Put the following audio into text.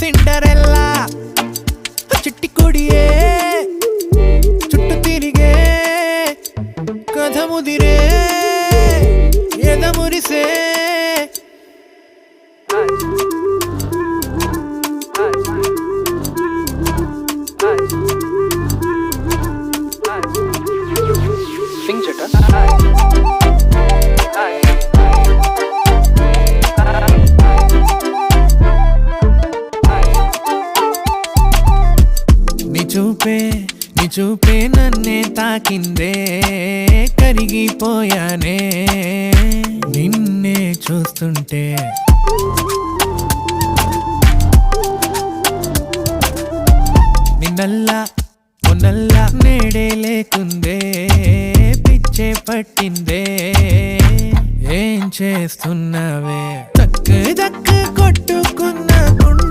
Cinderella చిట్టి కొడియే చుట్టు తిరిగే కథ ముదిరే ఎద మురిసే సింగ్ చెట నీ చూపే నన్నే తాకిందే కరిగిపోయానే నిన్నే చూస్తుంటే నిన్నల్లా మొన్నల్లా నేడే లేకుందే పిచ్చే పట్టిందే ఏం చేస్తున్నావే దక్కు దక్కు కొట్టుకున్న